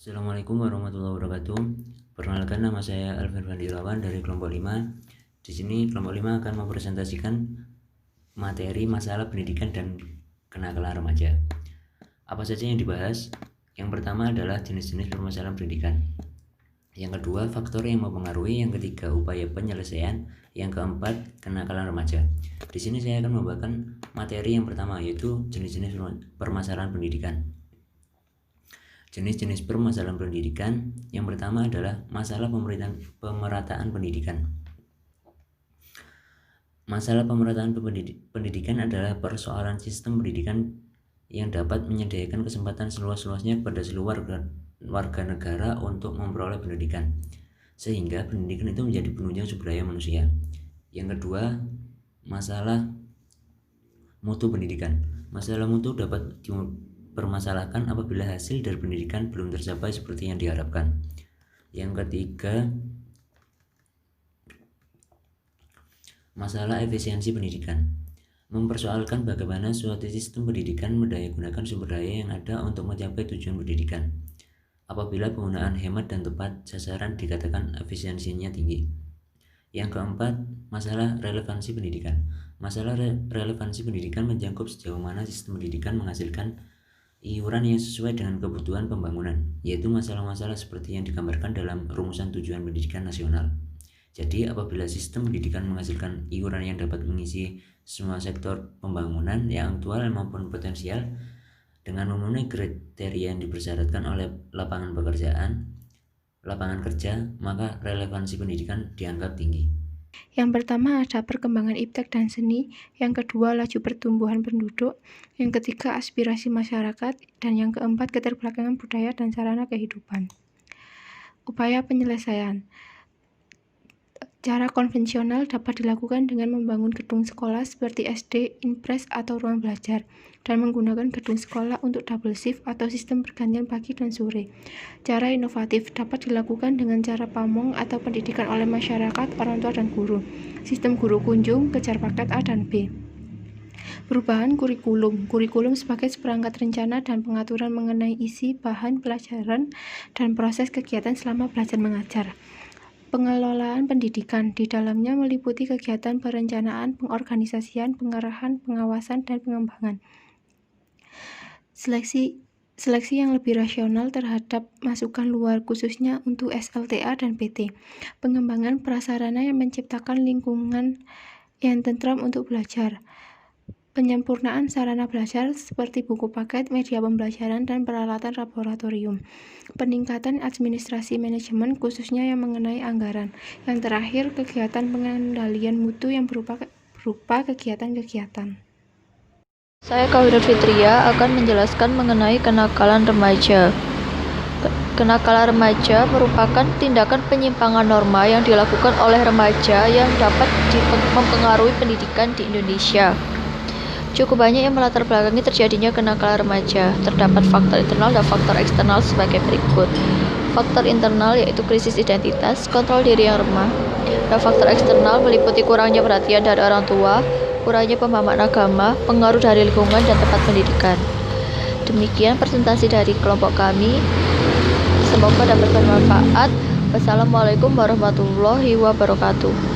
Assalamualaikum warahmatullahi wabarakatuh. Perkenalkan, nama saya Alvin Fandirawan dari kelompok 5. Di sini kelompok 5 akan mempresentasikan materi masalah pendidikan dan kenakalan remaja. Apa saja yang dibahas? Yang pertama adalah jenis-jenis permasalahan pendidikan. Yang kedua, faktor yang mempengaruhi. Yang ketiga, upaya penyelesaian. Yang keempat, kenakalan remaja. Di sini saya akan membawakan materi yang pertama, yaitu jenis-jenis permasalahan pendidikan. Jenis-jenis permasalahan pendidikan. Yang pertama adalah masalah pemerataan pendidikan. Masalah pemerataan pendidikan adalah persoalan sistem pendidikan yang dapat menyediakan kesempatan seluas-luasnya kepada seluruh warga negara untuk memperoleh pendidikan, sehingga pendidikan itu menjadi penunjang sumber daya manusia. Yang kedua, masalah mutu pendidikan. Masalah mutu dapat dipermasalahkan apabila hasil dari pendidikan belum tercapai seperti yang diharapkan. Yang ketiga, masalah efisiensi pendidikan. Mempersoalkan bagaimana suatu sistem pendidikan mendayagunakan sumber daya yang ada untuk mencapai tujuan pendidikan. Apabila penggunaan hemat dan tepat sasaran dikatakan efisiensinya tinggi. Yang keempat, masalah relevansi pendidikan. Masalah relevansi pendidikan mencakup sejauh mana sistem pendidikan menghasilkan iuran yang sesuai dengan kebutuhan pembangunan, yaitu masalah-masalah seperti yang digambarkan dalam rumusan tujuan pendidikan nasional. Jadi, apabila sistem pendidikan menghasilkan iuran yang dapat mengisi semua sektor pembangunan yang aktual maupun potensial dengan memenuhi kriteria yang dipersyaratkan oleh lapangan kerja, maka relevansi pendidikan dianggap tinggi. Yang pertama ada perkembangan iptek dan seni, yang kedua laju pertumbuhan penduduk, yang ketiga aspirasi masyarakat, dan yang keempat keterbelakangan budaya dan sarana kehidupan. Upaya penyelesaian. Cara konvensional dapat dilakukan dengan membangun gedung sekolah seperti SD, impres, atau ruang belajar, dan menggunakan gedung sekolah untuk double shift atau sistem pergantian pagi dan sore. Cara inovatif dapat dilakukan dengan cara pamong atau pendidikan oleh masyarakat, orang tua, dan guru. Sistem guru kunjung, kejar paket A dan B. Perubahan kurikulum. Kurikulum sebagai seperangkat rencana dan pengaturan mengenai isi, bahan, pelajaran, dan proses kegiatan selama belajar mengajar. Pengelolaan pendidikan di dalamnya meliputi kegiatan perencanaan, pengorganisasian, pengarahan, pengawasan, dan pengembangan. Seleksi yang lebih rasional terhadap masukan luar, khususnya untuk SLTA dan PT. Pengembangan prasarana yang menciptakan lingkungan yang tentram untuk belajar. Penyempurnaan sarana belajar seperti buku paket, media pembelajaran, dan peralatan laboratorium. Peningkatan administrasi manajemen khususnya yang mengenai anggaran. Yang terakhir, kegiatan pengendalian mutu yang berupa kegiatan-kegiatan. Saya Kawira Fitria akan menjelaskan mengenai kenakalan remaja. Kenakalan remaja merupakan tindakan penyimpangan norma yang dilakukan oleh remaja yang dapat mempengaruhi pendidikan di Indonesia. Cukup banyak yang melatar belakangi terjadinya kenakalan remaja. Terdapat faktor internal dan faktor eksternal sebagai berikut. Faktor internal yaitu krisis identitas, kontrol diri yang lemah. Dan faktor eksternal meliputi kurangnya perhatian dari orang tua, kurangnya pemahaman agama, pengaruh dari lingkungan dan tempat pendidikan. Demikian presentasi dari kelompok kami. Semoga dapat bermanfaat. Wassalamualaikum warahmatullahi wabarakatuh.